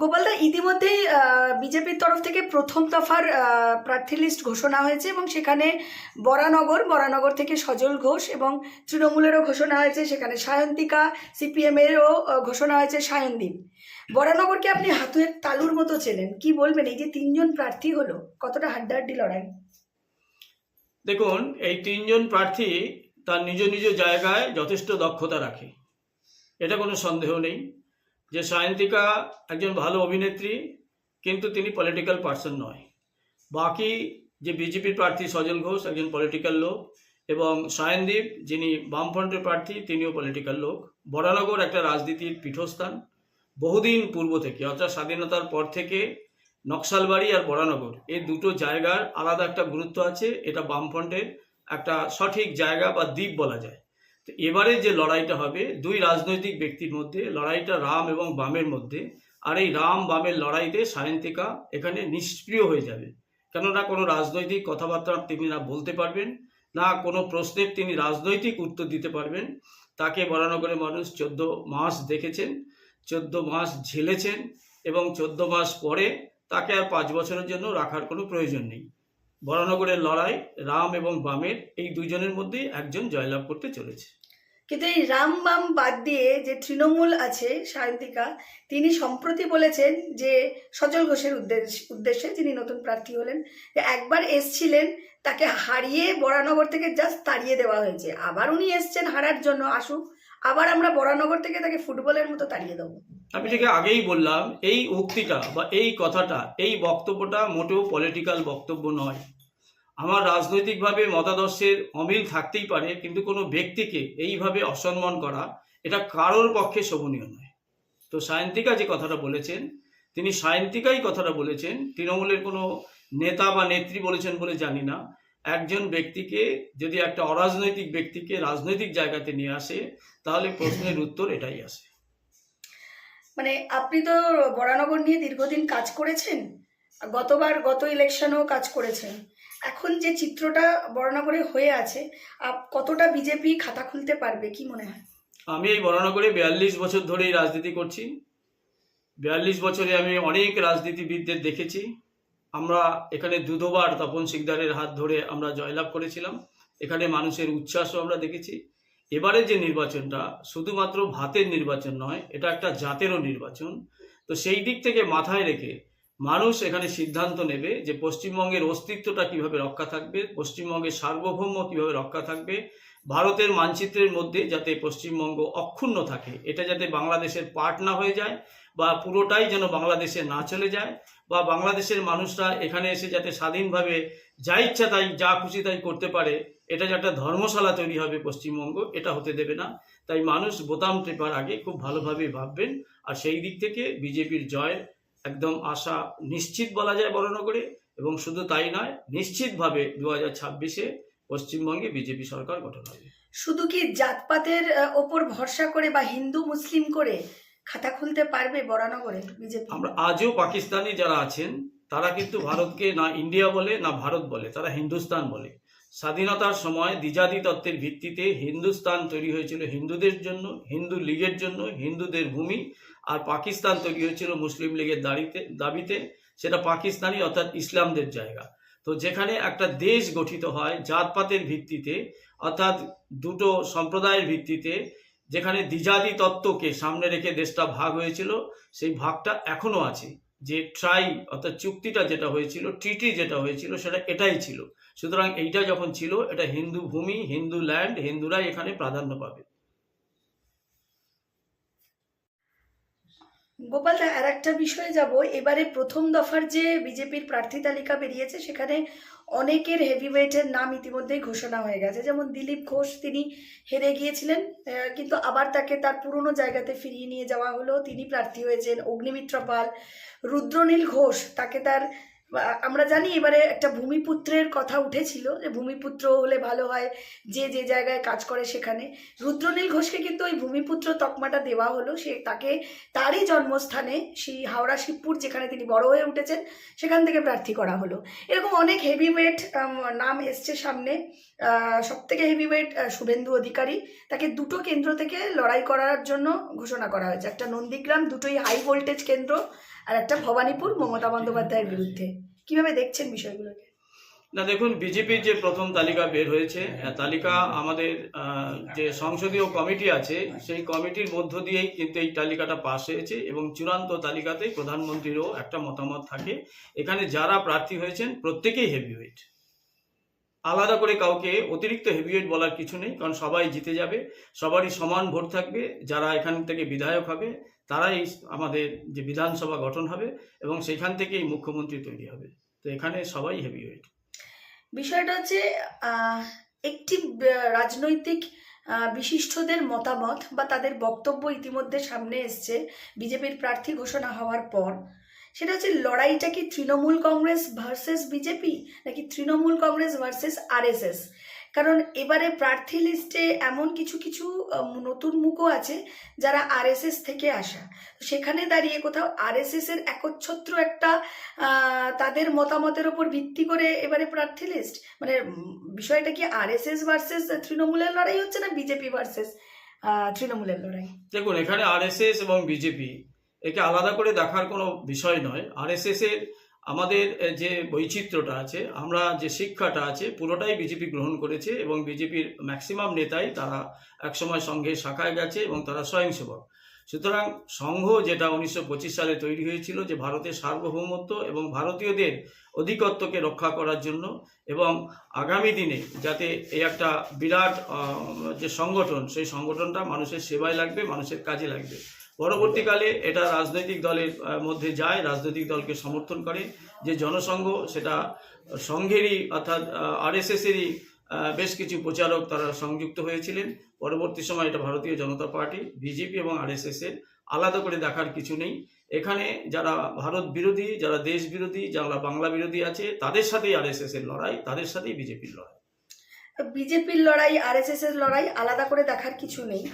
গোপালদা, ইতিমধ্যেই বিজেপির তরফ থেকে প্রথম দফার প্রার্থী লিস্ট ঘোষণা হয়েছে এবং সেখানে বরানগর থেকে সজল ঘোষ এবং তৃণমূলেরও ঘোষণা হয়েছে, সেখানে সায়ন্তিকা, সিপিএমেরও ঘোষণা হয়েছে সায়নদীপ। বরানগরকে আপনি হাতুড়ে তালুর মতো চেনেন, কি বলবেন? এই যে তিনজন প্রার্থী হলো, কতটা হাড্ডাহাড্ডি লড়াই? দেখুন, এই তিনজন প্রার্থী তার নিজ নিজ জায়গায় যথেষ্ট দক্ষতা রাখে, এটা কোনো সন্দেহ নেই। যে সায়ন্তিকা একজন ভালো অভিনেত্রী, কিন্তু তিনি পলিটিক্যাল পার্সন নয়। বাকি যে বিজেপির প্রার্থী সজল ঘোষ একজন পলিটিক্যাল লোক, এবং সায়নদীপ যিনি বামফ্রন্টের প্রার্থী তিনিও পলিটিক্যাল লোক। বরানগর একটা রাজনীতির পীঠস্থান, বহুদিন পূর্ব থেকে, অর্থাৎ স্বাধীনতার পর থেকে নকশালবাড়ি আর বরানগর এই দুটো জায়গার আলাদা একটা গুরুত্ব আছে। এটা বামফ্রন্টের একটা সঠিক জায়গা বা দ্বীপ বলা যায়। তো এবারে যে লড়াইটা হবে দুই রাজনৈতিক ব্যক্তির মধ্যে, লড়াইটা রাম এবং বামের মধ্যে। আর এই রাম বামের লড়াইতে সায়ন্তিকা এখানে নিষ্ক্রিয় হয়ে যাবে, কেননা কোনো রাজনৈতিক কথাবার্তা তিনি না বলতে পারবেন, না কোনো প্রশ্নের তিনি রাজনৈতিক উত্তর দিতে পারবেন। তাকে বরানগরের মানুষ 14 মাস দেখেছেন, 14 মাস ঝেলেছেন, এবং 14 মাস পরে তাকে আর 5 বছরের জন্য রাখার কোনো প্রয়োজন নেই। বরানগরের লড়াই রাম এবং বামের, এই দুজনের মধ্যেই একজন জয়লাভ করতে চলেছে। কিন্তু এই রাম বাম বাদ দিয়ে যে তৃণমূল আছে, সায়ন্তিকা, তিনি সম্প্রতি বলেছেন যে সজল ঘোষের উদ্দেশ্যে, যিনি নতুন প্রার্থী হলেন, যে একবার এসছিলেন, তাকে হারিয়ে বরানগর থেকে জাস্ট তাড়িয়ে দেওয়া হয়েছে, আবার উনি এসছেন হারার জন্য, আসুক, আবার আমরা বরানগর থেকে তাকে ফুটবলের মতো তাড়িয়ে দেবো। আমি ঠিক আগেই বললাম, এই উক্তিটা বা এই কথাটা, এই বক্তব্যটা মোটেও পলিটিক্যাল বক্তব্য নয়। আমার রাজনৈতিকভাবে মতাদর্শের অমিল থাকতেই পারে, কিন্তু কোনো ব্যক্তিকে এইভাবে অসম্মান করা এটা কারোর পক্ষে শোভনীয় নয়। তো সায়ন্তিকা যে কথাটা বলেছেন, তিনি সায়ন্তিকাই কথাটা বলেছেন, তৃণমূলের কোনো নেতা বা নেত্রী বলেছেন বলে জানি না। একজন ব্যক্তিকে যদি একটা অরাজনৈতিক ব্যক্তিকে রাজনৈতিক জায়গাতে নিয়ে আসে, তাহলে প্রশ্নের উত্তর এটাই আসে। মানে আপনি তো বরানগর নিয়ে দীর্ঘদিন কাজ করেছেন, গত ইলেকশনেও কাজ করেছেন, এখন যে চিত্রটা বরানগরে হয়ে আছে, কতটা বিজেপি খাতা খুলতে পারবে, কি মনে হয়? আমি এই বরানগরে 42 বছর ধরেই রাজনীতি করছি। 42 বছরে আমি অনেক রাজনীতিবিদদের দেখেছি। আমরা এখানে দুবার তপন শিকদারের হাত ধরে আমরা জয়লাভ করেছিলাম। এখানে মানুষের উচ্ছ্বাসও আমরা দেখেছি। এবারে যে নির্বাচনটা শুধুমাত্র ভাতের নির্বাচন নয়, এটা একটা জাতেরও নির্বাচন। তো সেই দিক থেকে মাথায় রেখে মানুষ এখানে সিদ্ধান্ত নেবে যে পশ্চিমবঙ্গের অস্তিত্বটা কিভাবে রক্ষা থাকবে, পশ্চিমবঙ্গের সার্বভৌম কিভাবে রক্ষা থাকবে, ভারতের মানচিত্রের মধ্যে যাতে পশ্চিমবঙ্গ অক্ষুণ্ণ থাকে, এটা যাতে বাংলাদেশের পার্ট না হয়ে যায়, বা পুরোটাই যেন বাংলাদেশে না চলে যায়, বা বাংলাদেশের মানুষরা এখানে এসে যাতে স্বাধীনভাবে যা ইচ্ছা তাই, যা খুশি তাই করতে পারে, এটা যে একটা ধর্মশালা তৈরি হবে পশ্চিমবঙ্গ, এটা হতে দেবে না। তাই মানুষ বোতাম টেপার আগে খুব ভালোভাবে ভাববেন। আর সেই দিক থেকে বিজেপির জয় একদম আশা নিশ্চিত বলা যায় বরানগরে। এবং শুধু তাই নয়, নিশ্চিতভাবে 2026-এ পশ্চিমবঙ্গে বিজেপি সরকার গঠন হবে। শুধু কি জাতপাতের ওপর ভরসা করে বা হিন্দু মুসলিম করে খাতা খুলতে পারবে বরানগরে বিজেপি? আমরা আজও পাকিস্তানি যারা আছেন, তারা কিন্তু ভারতকে না ইন্ডিয়া বলে না ভারত বলে, তারা হিন্দুস্তান বলে। স্বাধীনতার সময় দ্বিজাতি তত্ত্বের ভিত্তিতে হিন্দুস্তান তৈরি হয়েছিল হিন্দুদের জন্য, হিন্দু লীগের জন্য, হিন্দুদের ভূমি। আর পাকিস্তান তৈরি হয়েছিল মুসলিম লীগের দাবিতে, সেটা পাকিস্তানি অর্থাৎ ইসলামদের জায়গা। তো যেখানে একটা দেশ গঠিত হয় জাতপাতের ভিত্তিতে, অর্থাৎ দুটো সম্প্রদায়ের ভিত্তিতে, যেখানে দ্বিজাতি তত্ত্বকে সামনে রেখে দেশটা ভাগ হয়েছিল, সেই ভাগটা এখনো আছে। যে অর্থাৎ চুক্তিটা যেটা হয়েছিল, ট্রিটি যেটা হয়েছিল, সেটা এটাই ছিল। সুতরাং এইটা যখন ছিল, এটা হিন্দু ভূমি, হিন্দু ল্যান্ড, হিন্দুরাই এখানে প্রাধান্য পাবে। গোপালদা, আর একটা বিষয়ে যাব, এবারে প্রথম দফার যে বিজেপির প্রার্থী তালিকা বেরিয়েছে, সেখানে অনেকের হেভিওয়েটের নাম ইতিমধ্যেই ঘোষণা হয়ে গেছে। যেমন দিলীপ ঘোষ, তিনি হেরে গিয়েছিলেন, কিন্তু আবার তাকে তার পুরনো জায়গাতে ফিরিয়ে নিয়ে যাওয়া হলো, তিনি প্রার্থী হয়েছেন। অগ্নিমিত্র পাল, রুদ্রনীল ঘোষ, তাকে তার আমরা জানি এবারে একটা ভূমিপুত্রের কথা উঠেছিল, যে ভূমিপুত্র হলে ভালো হয়, যে যে জায়গায় কাজ করে সেখানে। রুদ্রনীল ঘোষকে কিন্তু ওই ভূমিপুত্র তকমাটা দেওয়া হলো, সে তাকে তারই জন্মস্থানে, সেই হাওড়া শিবপুর যেখানে তিনি বড় হয়ে উঠেছেন, সেখান থেকে প্রার্থী করা হলো। এরকম অনেক হেভিওয়েট নাম এসছে সামনে। সবথেকে হেভিওয়েট শুভেন্দু অধিকারী, তাকে দুটো কেন্দ্র থেকে লড়াই করার জন্য ঘোষণা করা হয়েছে, একটা নন্দীগ্রাম, দুটোই হাই ভোল্টেজ কেন্দ্র, আর একটা ভবানীপুর মমতা বন্দ্যোপাধ্যায়ের বিরুদ্ধে। কিভাবে দেখছেন বিষয়গুলোকে? না দেখুন, বিজেপির যে প্রথম তালিকা বের হয়েছে, তালিকা আমাদের যে সংসদীয় কমিটি আছে সেই কমিটির মধ্য দিয়েই কিন্তু এই তালিকাটা পাস হয়েছে, এবং চূড়ান্ত তালিকাতে প্রধানমন্ত্রীরও একটা মতামত থাকে। এখানে যারা প্রার্থী হয়েছেন প্রত্যেকেই হেভিওয়েট, আলাদা করে কাউকে অতিরিক্ত হেভিওয়েট বলার কিছু নেই, কারণ সবাই জিতে যাবে, সবারই সমান ভোট থাকবে। যারা এখান থেকে বিধায়ক হবে তারাই আমাদের যে বিধানসভা গঠন হবে, এবং সেখান থেকেই মুখ্যমন্ত্রী তৈরি হবে। তো এখানে সবাই হেভিওয়েট। বিষয়টা হচ্ছে একটি রাজনৈতিক বিশিষ্টদের মতামত বা তাদের বক্তব্য ইতিমধ্যে সামনে এসছে বিজেপির প্রার্থী ঘোষণা হওয়ার পর। সেটা হচ্ছে লড়াইটা কি তৃণমূল কংগ্রেস ভার্সেস বিজেপি, নাকি তৃণমূল কংগ্রেস ভার্সেস আরএসএস? কারণ এবারে প্রার্থী লিস্টে এমন কিছু কিছু নতুন মুখও আছে যারা আরএসএস থেকে আসা। সেখানে দাঁড়িয়ে কোথাও আরএসএস এর একচ্ছত্র একটা তাদের মতামতের ওপর ভিত্তি করে এবারে প্রার্থী লিস্ট, মানে বিষয়টা কি আরএসএস ভার্সেস তৃণমূলের লড়াই হচ্ছে, না বিজেপি ভার্সেস তৃণমূলের লড়াই? দেখুন, এখানে আরএসএস এবং বিজেপি একে আলাদা করে দেখার কোনো বিষয় নয়। আরএসএস এর আমাদের যে বৈচিত্র্যটা আছে, আমরা যে শিক্ষাটা আছে, পুরোটাই বিজেপি গ্রহণ করেছে, এবং বিজেপির ম্যাক্সিমাম নেতাই তারা একসময় সংঘের শাখায় গেছে এবং তারা স্বয়ংসেবক। সুতরাং সংঘ, যেটা 1925 সালে তৈরি হয়েছিল, যে ভারতের সার্বভৌমত্ব এবং ভারতীয়দের অধিকত্বকে রক্ষা করার জন্য, এবং আগামী দিনে যাতে এই একটা বিরাট যে সংগঠন, সেই সংগঠনটা মানুষের সেবায় লাগবে, মানুষের কাজে লাগবে। পরবর্তীকালে এটা রাজনৈতিক দলের মধ্যে যায়, রাজনৈতিক দলকে সমর্থন করে। যে জনসংঘ, সেটা সংঘেরই অর্থাৎ আরএসএসেরই বেশ কিছু প্রচারক তারা সংযুক্ত হয়েছিলেন। পরবর্তী সময় এটা ভারতীয় জনতা পার্টি। বিজেপি এবং আরএসএস এর আলাদা করে দেখার কিছু নেই। এখানে যারা ভারত বিরোধী, যারা দেশ বিরোধী, যারা বাংলা বিরোধী আছে, তাদের সাথেই আরএসএস এর লড়াই, তাদের সাথেই বিজেপির লড়াই। বিজেপির লড়াই, আরএসএস এর লড়াই আলাদা করে দেখার কিছু নেই,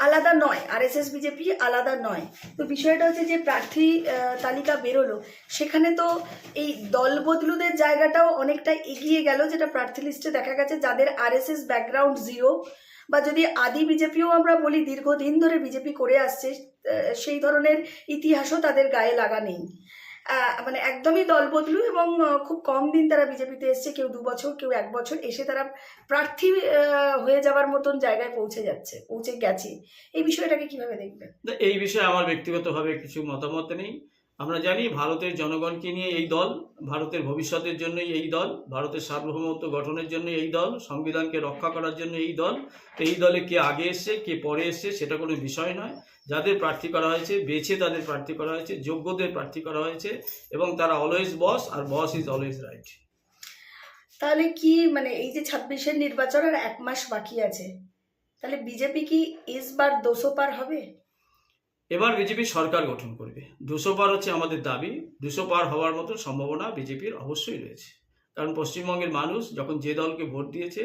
আলাদা নয়। আরএসএস বিজেপি আলাদা নয়। তো বিষয়টা হচ্ছে যে প্রার্থী তালিকা বেরোলো, সেখানে তো এই দল বদলুদের জায়গাটাও অনেকটা এগিয়ে গেল, যেটা প্রার্থী লিস্টে দেখা গেছে যাদের আরএসএস ব্যাকগ্রাউন্ড জিরো, বা যদি আদি বিজেপিও আমরা বলি, দীর্ঘদিন ধরে বিজেপি করে আসছে, সেই ধরনের ইতিহাসও তাদের গায়ে লাগা নেই। মানে একদমই দল বদলু, এবং খুব কম দিন তারা বিজেপিতে এসছে, কেউ 2 বছর, কেউ 1 বছর, এসে তারা প্রার্থী হয়ে যাওয়ার মতন জায়গায় পৌঁছে গেছে। এই বিষয়টাকে কিভাবে দেখবেন? এই বিষয়ে আমার ব্যক্তিগতভাবে কিছু মতামত নেই। আমরা জানি ভারতের জনগণকে নিয়ে এই দল, ভারতের ভবিষ্যতের জন্যই এই দল, ভারতের সার্বভৌমত্ব গঠনের জন্য এই দল, সংবিধানকে রক্ষা করার জন্য এই দল। এই দলে কে আগে এসছে, কে পরে এসছে, সেটা কোনো বিষয় নয়। যাদের প্রার্থী করা হয়েছে, বেছে তাদের প্রার্থী করা হয়েছে, যোগ্যদের প্রার্থী করা হয়েছে, এবং তারা অলওয়েজ বস, আর বস ইজ অলওয়েজ রাইট। তাহলে কি, মানে এই যে 26-এর নির্বাচন আর 1 মাস বাকি আছে, তাহলে বিজেপি কি ইসবার 200 পার হবে? এবার বিজেপি সরকার গঠন করবে। 200 পার হচ্ছে আমাদের দাবি। 200 পার হওয়ার মতো সম্ভাবনা বিজেপির অবশ্যই রয়েছে, কারণ পশ্চিমবঙ্গের মানুষ যখন যে দলকে ভোট দিয়েছে,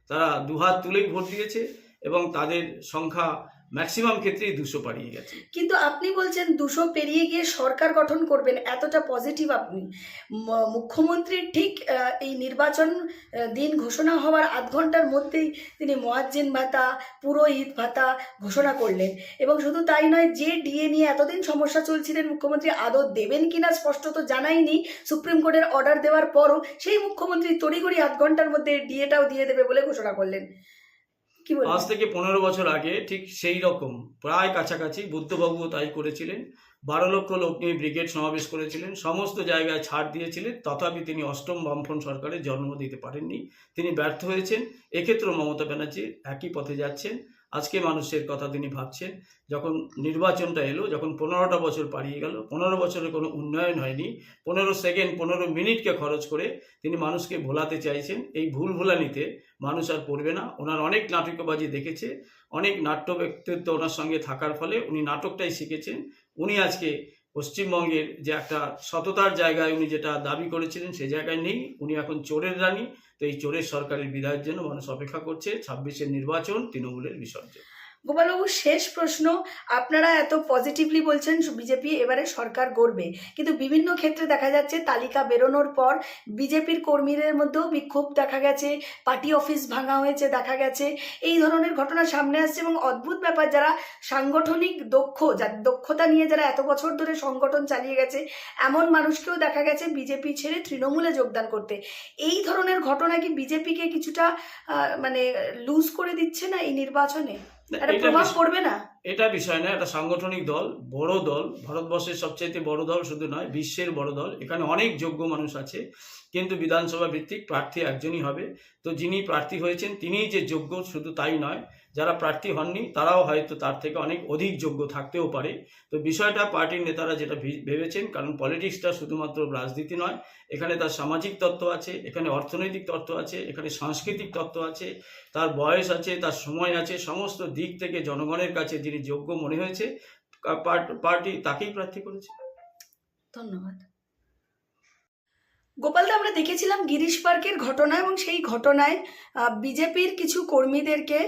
তারা দুহাত তুলেই ভোট দিয়েছে, এবং তাদের সংখ্যা ম্যাক্সিমাম ক্ষেত্রেই 200 পারিয়ে গেছে। কিন্তু আপনি বলছেন 200 পেরিয়ে গিয়ে সরকার গঠন করবেন, এতটা পজিটিভ আপনি। মুখ্যমন্ত্রী ঠিক এই নির্বাচন দিন ঘোষণা হওয়ার আধ ঘন্টার মধ্যেই তিনি মুয়াজ্জিন ভাতা, পুরোহিত ভাতা ঘোষণা করলেন, এবং শুধু তাই নয়, যে ডিএ নিয়ে এতদিন সমস্যা চলছিলেন, মুখ্যমন্ত্রী আদৌ দেবেন কিনা স্পষ্ট তো জানাইনি, সুপ্রিম কোর্টের অর্ডার দেওয়ার পরও সেই মুখ্যমন্ত্রী তড়িঘড়ি আধ ঘন্টার মধ্যে ডিএটাও দিয়ে দেবে বলে ঘোষণা করলেন। আজ থেকে 15 বছর আগে ঠিক সেই রকম প্রায় কাছাকাছি বুদ্ধবাবুও তাই করেছিলেন। 12 লক্ষ লোক নিয়ে ব্রিগেড সমাবেশ করেছিলেন, সমস্ত জায়গায় ছাড় দিয়েছিলেন, তথাপি তিনি অষ্টম বামফ্রন্ট সরকারের জন্ম দিতে পারেননি। তিনি ব্যর্থ হয়েছেন। এক্ষেত্রেও মমতা ব্যানার্জি একই পথে যাচ্ছেন। আজকে মানুষের কথা তিনি ভাবছেন। যখন নির্বাচনটা এলো, যখন 15টা বছর পাড়িয়ে গেল, 15 বছরে কোনো উন্নয়ন হয়নি, 15 সেকেন্ড 15 মিনিটকে খরচ করে তিনি মানুষকে ভোলাতে চাইছেন। এই ভুলভুলানিতে মানুষ আর পড়বে না। ওনার অনেক নাটকবাজি দেখেছে, অনেক নাট্য ব্যক্তিত্ব ওনার সঙ্গে থাকার ফলে উনি নাটকটাই শিখেছেন। উনি আজকে পশ্চিমবঙ্গের যে একটা সততার জায়গায় উনি যেটা দাবি করেছিলেন, সেই জায়গায় নেই। উনি এখন চোরের রানী। তো এই চোরের সরকারের বিদায়ের জন্য মানুষ অপেক্ষা করছে। 26-এর নির্বাচন, তৃণমূলের বিসর্জন। গোপালবাবু, শেষ প্রশ্ন। আপনারা এত পজিটিভলি বলছেন বিজেপি এবারে সরকার গড়বে, কিন্তু বিভিন্ন ক্ষেত্রে দেখা যাচ্ছে তালিকা বেরোনোর পর বিজেপির কর্মীদের মধ্যেও বিক্ষোভ দেখা গেছে, পার্টি অফিস ভাঙা হয়েছে দেখা গেছে, এই ধরনের ঘটনা সামনে আসছে। এবং অদ্ভুত ব্যাপার, যারা সাংগঠনিক যার দক্ষতা নিয়ে যারা এত বছর ধরে সংগঠন চালিয়ে গেছে, এমন মানুষকেও দেখা গেছে বিজেপি ছেড়ে তৃণমূলে যোগদান করতে। এই ধরনের ঘটনা কি বিজেপিকে কিছুটা মানে লুজ করে দিচ্ছে না এই নির্বাচনে? একটা এটা প্রভাব বিষ- পড়বে না? এটা বিষয় না, এটা সাংগঠনিক দল, বড় দল, ভারতবর্ষের সবচাইতে বড় দল শুধু নয়, বিশ্বের বড় দল। এখানে অনেক যোগ্য মানুষ আছে, কিন্তু বিধানসভা ভিত্তিক প্রার্থী একজনই হবে। তো যিনি প্রার্থী হয়েছেন তিনিই যে যোগ্য শুধু তাই নয়, যারা প্রার্থী হননি তারাও হয়তো তার থেকে অনেক অধিক যোগ্য থাকতেও পারে। তো বিষয়টা পার্টির নেতারা যেটা ভেবেছেন, কারণ পলিটিক্সটা শুধুমাত্র রাজনীতি নয়, এখানে তার সামাজিক তত্ত্ব আছে, এখানে অর্থনৈতিক তত্ত্ব আছে, এখানে সাংস্কৃতিক তত্ত্ব আছে, তার বয়স আছে, তার সময় আছে, সমস্ত দিক থেকে জনগণের কাছে যিনি যোগ্য মনে হয়েছে, পার্টি তাকেই প্রার্থী করেছে। ধন্যবাদ। গোপালদা, আমরা দেখেছিলাম গিরিশ পার্কের ঘটনা, এবং সেই ঘটনায় বিজেপির কিছু কর্মীদেরকে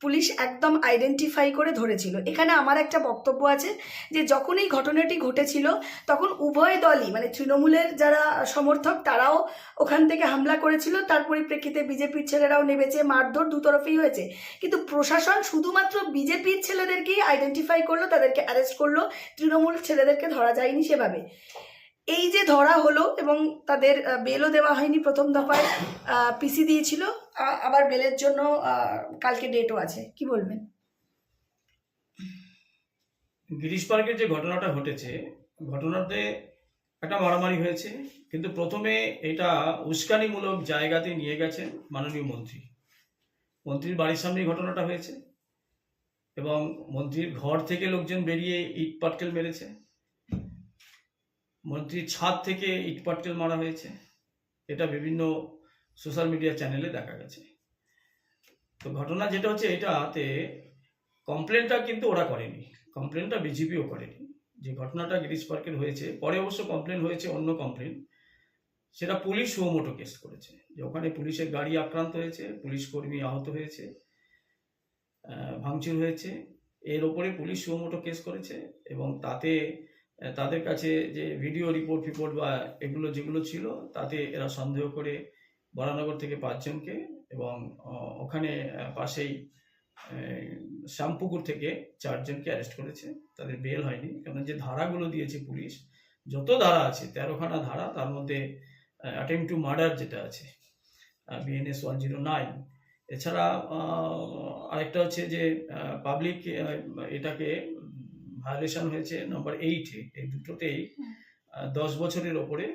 পুলিশ একদম আইডেন্টিফাই করে ধরেছিল। এখানে আমার একটা বক্তব্য আছে যে যখন এই ঘটনাটি ঘটেছিল তখন উভয় দলই, মানে তৃণমূলের যারা সমর্থক তারাও ওখান থেকে হামলা করেছিল, তার পরিপ্রেক্ষিতে বিজেপির ছেলেরাও নেমেছে, মারধর দুতরফেই হয়েছে। কিন্তু প্রশাসন শুধুমাত্র বিজেপির ছেলেদেরকেই আইডেন্টিফাই করলো, তাদেরকে অ্যারেস্ট করলো, তৃণমূল ছেলেদেরকে ধরা যায়নি সেভাবে। এই যে ধরা হলো এবং তাদের বেলও দেওয়া হয়নি, প্রথম দফায় পিসি দিয়েছিল, আবার বেলের জন্য কালকে ডেটও আছে, কি বলবেন? গিরিশ পার্কের যে ঘটনাটা ঘটেছে, ঘটনাতে একটা মারামারি হয়েছে, কিন্তু প্রথমে এটা উস্কানিমূলক জায়গাতে নিয়ে গেছেন মাননীয় মন্ত্রী। মন্ত্রীর বাড়ির সামনেই ঘটনাটা হয়েছে, এবং মন্ত্রীর ঘর থেকে লোকজন বেরিয়ে ইট পাটকেল মেরেছে, মন্ত্রীর ছাদ থেকে ইট পাটকেল মারা হয়েছে। এটা বিভিন্ন সোশ্যাল মিডিয়া চ্যানেলে দেখা গেছে। তো ঘটনা যেটা হচ্ছে, এটাতে কমপ্লেনটা কিন্তু ওরা করেনি, কমপ্লেনটা বিজেপিও করেনি। যে ঘটনাটা গিরিশ পার্কের হয়েছে, পরে অবশ্য কমপ্লেন হয়েছে, অন্য কমপ্লেন, সেটা পুলিশ সুমোটো কেস করেছে, যে ওখানে পুলিশের গাড়ি আক্রান্ত হয়েছে, পুলিশ কর্মী আহত হয়েছে, ভাঙচুর হয়েছে, এর ওপরে পুলিশ সুমোটো কেস করেছে। এবং তাতে তাদের কাছে যে ভিডিও রিপোর্ট বা এগুলো যেগুলো ছিল, তাতে এরা সন্দেহ করে বরানগর থেকে 5 জনকে, এবং ওখানে পাশেই শ্যামপুকুর থেকে 4 জনকে অ্যারেস্ট করেছে। তাদের বেল হয়নি, কারণ যে ধারাগুলো দিয়েছে পুলিশ, যত ধারা আছে 13খানা ধারা, তার মধ্যে অ্যাটেম্প টু মার্ডার যেটা আছে BNS 109, এছাড়া আরেকটা হচ্ছে যে পাবলিক এটাকে ভায়োলেশন হয়েছে নম্বর 8-এ, এই দুটোতেই 10 বছরের ওপরে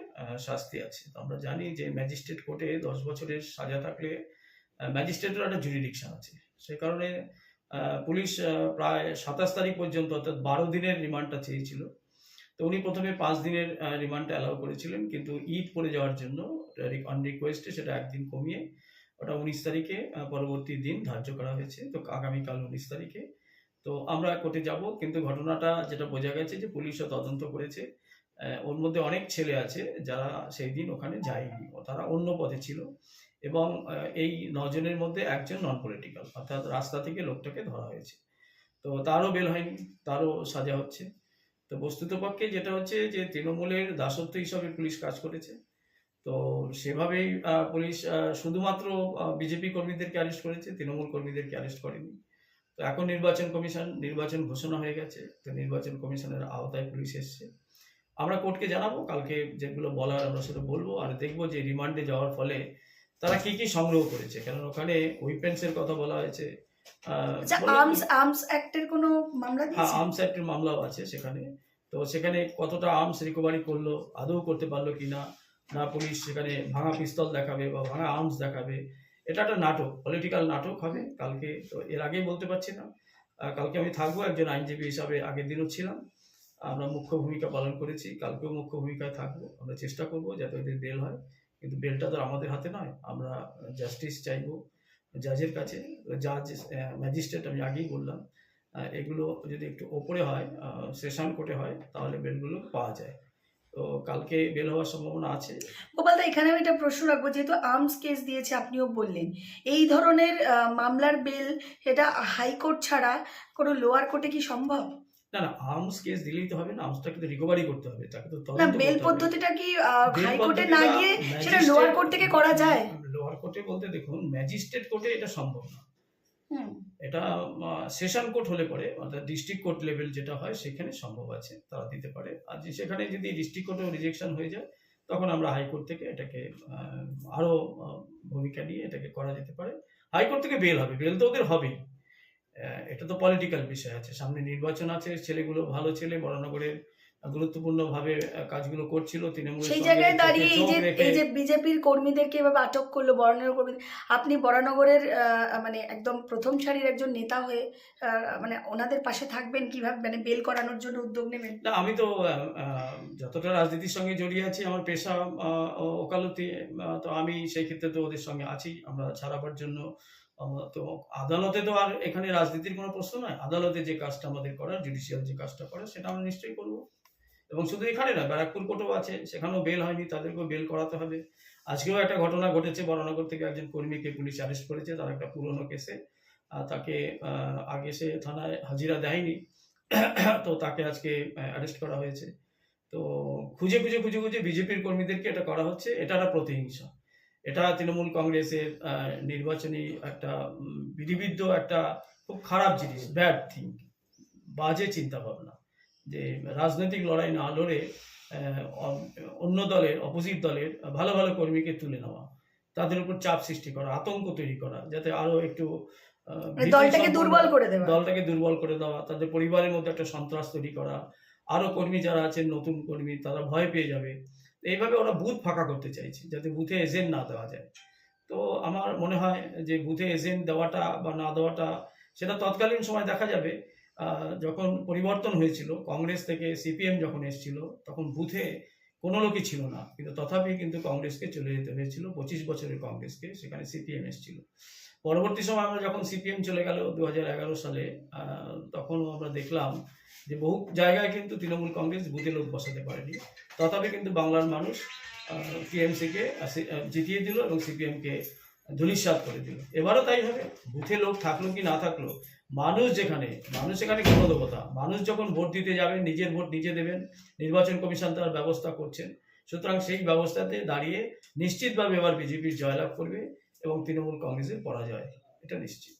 শাস্তি আছে। তো আমরা জানি যে ম্যাজিস্ট্রেট কোর্টে 10 বছরের সাজা থাকলে ম্যাজিস্ট্রেটের একটা জুরিডিকশন আছে, সেই কারণে পুলিশ প্রায় 27 তারিখ পর্যন্ত, অর্থাৎ 12 দিনের রিমান্ডটা চেয়েছিল। তো উনি প্রথমে 5 দিনের রিমান্ডটা অ্যালাউ করেছিলেন, কিন্তু ঈদ পড়ে যাওয়ার জন্য অন রিকোয়েস্টে সেটা একদিন কমিয়ে ওটা 19 তারিখে পরবর্তী দিন ধার্য করা হয়েছে। তো আগামীকাল 19 তারিখে তো আমরা কোর্টে যাব। কিন্তু ঘটনাটা যেটা বোঝা গেছে যে পুলিশও তদন্ত করেছে, ওর মধ্যে অনেক ছেলে আছে যারা সেই দিন ওখানে যায়নি, তারা অন্য পথে ছিল, এবং এই 9 জনের মধ্যে একজন নন পলিটিক্যাল, অর্থাৎ রাস্তা থেকে লোকটাকে ধরা হয়েছে। তো তারও বেল হয়নি, তারও সাজা হচ্ছে। তো বস্তুতপক্ষে যেটা হচ্ছে যে তৃণমূলের দাসত্ব হিসাবে পুলিশ কাজ করেছে। তো সেভাবেই পুলিশ শুধুমাত্র বিজেপি কর্মীদেরকে অ্যারেস্ট করেছে, তৃণমূল কর্মীদেরকে অ্যারেস্ট করেনি। তো এখন নির্বাচন ঘোষণা হয়ে গেছে, তো নির্বাচন কমিশনের আওতায় পুলিশ এসছে। আমরা কোর্টকে জানাবো, কালকে যেগুলো বলার আমরা সেটা বলবো, আর দেখবো যে রিমান্ডে যাওয়ার ফলে তারা কি কি সংগ্রহ করেছে, কারণ ওখানে উইপেন্সের কথা বলা হয়েছে। আচ্ছা, আর্মস অ্যাক্টের কোনো মামলা হ্যাঁ, দিয়েছে? আর্মস অ্যাক্টের মামলাও আছে সেখানে। তো সেখানে কতটা আর্মস রিকভারি করলো, আদৌ করতে পারলো কিনা, না পুলিশ সেখানে ভাঙা পিস্তল দেখাবে বা ভাঙা আর্মস দেখাবে, এটা একটা নাটক, পলিটিক্যাল নাটক হবে কালকে। তো এর আগেই বলতে পারছি না। কালকে আমি থাকবো একজন আইনজীবী হিসাবে, আগের দিনও ছিলাম, আমরা মুখ্য ভূমিকা পালন করেছি, কালকেও মুখ্য ভূমিকায় থাকবো। আমরা চেষ্টা করবো যাতে ওদের বেল হয়, কিন্তু বেলটা তো আমাদের হাতে নয়, আমরা জাস্টিস চাইবো জাজের কাছে। জাজ, ম্যাজিস্ট্রেট, আমি আগেই বললাম, এগুলো যদি একটু ওপরে হয়, সেশন কোর্টে হয়, তাহলে বেলগুলো পাওয়া যায়। তো কালকে বেল হওয়ার সম্ভাবনা আছে। গোপালদা, এখানে আমি একটা প্রশ্ন রাখবো, যেহেতু আর্মস কেস দিয়েছে, আপনিও বললেন এই ধরনের মামলার বেল এটা হাইকোর্ট ছাড়া কোনো লোয়ার কোর্টে কি সম্ভব? না না, আর্মস কেস দিলেই তো হবে না, আর্মসটাকে তো রিকভারি করতে হবে, তাকে তো না, তদন্ত বেল করতে হবে। পদ্ধতিটা কি বেল হাইকোর্টে না পদ্ধতিটা গিয়ে সেটা ম্যাজিস্ট্রেট, লোয়ার কোর্ট থেকে করা যায়? লোয়ার কোর্টে বলতে দেখুন ম্যাজিস্ট্রেট কোর্টে এটা সম্ভব না। হুম। এটা সেশন কোর্ট হলে পরে, অর্থাৎ ডিস্ট্রিক্ট কোর্ট লেভেল যেটা হয় সেখানে সম্ভব আছে, তারা দিতে পারে। আর সেখানে যদি ডিস্ট্রিক্ট কোর্টেও রিজেকশন হয়ে যায়, তখন আমরা হাইকোর্ট থেকে এটাকে আরো ভূমিকা নিয়ে এটাকে করা যেতে পারে। হাইকোর্ট থেকে বেল হবে, বেল তো ওদের হবেই। এটা তো পলিটিক্যাল বিষয় আছে, সামনে নির্বাচন আছে, ছেলেগুলো ভালো ছেলে, বরানগরের গুরুত্বপূর্ণ ভাবে কাজগুলো করছিল, তৃণমূলের সেই সঙ্গে জায়গায় চোখে দাঁড়িয়ে চোখ রেখে। এই যে বিজেপির কর্মীদেরকে এভাবে আটক করলো, বরানগর কর্মীদের, আপনি বরানগরের মানে একদম প্রথম সারির একজন নেতা হয়ে মানে ওনাদের পাশে থাকবেন কিভাবে, মানে বেল করানোর জন্য উদ্যোগ নেবেন? না, আমি তো যতটা রাজনীতির সঙ্গে জড়িয়ে আছি, আমার পেশা ওকালতি, তো আমি সেই ক্ষেত্রে তো ওদের সঙ্গে আছি, আমরা ছাড়াবার জন্য। তো আদালতে তো আর এখানে রাজনীতির কোনো প্রশ্ন নয়, আদালতে যে কাজটা আমাদের করার, জুডিশিয়াল যে কাজটা করার, সেটা আমরা নিশ্চয়ই করব। এবং শুধু এখানে না, ব্যারাকপুর কোর্টও আছে, সেখানেও বেল হয়নি, তাদেরকেও বেল করাতে হবে। আজকেও একটা ঘটনা ঘটেছে, বরানগর থেকে একজন কর্মীকে পুলিশ অ্যারেস্ট করেছে, তার একটা পুরনো কেসে। তাকে আগে সে থানায় হাজিরা দেয়নি, তো তাকে আজকে অ্যারেস্ট করা হয়েছে। তো খুঁজে খুঁজে খুঁজে খুঁজে বিজেপির কর্মীদেরকে এটা করা হচ্ছে, এটা একটা প্রতিহিংসা। এটা তৃণমূল কংগ্রেসের নির্বাচনী একটা বিধিবিদ্ধ একটা খুব খারাপ জিনিস, ব্যাড থিং, বাজে চিন্তা ভাবনা, যে রাজনৈতিক লড়াই না লড়ে অন্য দলের, অপোজিট দলের ভালো ভালো কর্মীকে তুলে নেওয়া, তাদের উপর চাপ সৃষ্টি করা, আতঙ্ক তৈরি করা, যাতে আরো একটু মানে দলটাকে দুর্বল করে দেওয়া। দলটাকে দুর্বল করে দেওয়া, তাদের পরিবারের মধ্যে একটা সন্ত্রাস তৈরি করা, আরো কর্মী যারা আছেন নতুন কর্মী তারা ভয় পেয়ে যাবে। এইভাবে ওরা বুথ ফাঁকা করতে চাইছে, যাতে বুথে এজেন্ট না দেওয়া যায়। তো আমার মনে হয় যে বুথে এজেন্ট দেওয়াটা বা না দেওয়াটা, সেটা তৎকালীন সময় দেখা যাবে। যখন পরিবর্তন হয়েছিল, কংগ্রেস থেকে সিপিএম যখন এসেছিল, তখন বুথে কোনো লোকই ছিল না, কিন্তু তথাপি কিন্তু কংগ্রেসকে চলে যেতে হয়েছিল, 25 বছরের কংগ্রেসকে, সেখানে সিপিএম এসেছিল। পরবর্তী সময় আমরা যখন সিপিএম চলে গেল 2011 সালে, তখনও আমরা দেখলাম যে বহু জায়গায় কিন্তু তৃণমূল কংগ্রেস বুথে লোক বসাতে পারেনি, তথাপি কিন্তু বাংলার মানুষ টিএমসিকে জিতিয়ে দিল এবং সিপিএমকে ধূলিসাৎ করে দিল। এবারও তাই হবে, বুথে লোক থাকলো কি না থাকলো, মানুষ এখানে গণদেবতা, মানুষ যখন ভোট দিতে যাবেন, নিজের ভোট নিজে দেবেন, নির্বাচন কমিশন তার ব্যবস্থা করছেন। সুতরাং সেই ব্যবস্থাতে দাঁড়িয়ে নিশ্চিতভাবে এবার বিজেপির জয়লাভ করবে এবং তৃণমূল কংগ্রেসের পরাজয়, এটা নিশ্চিত।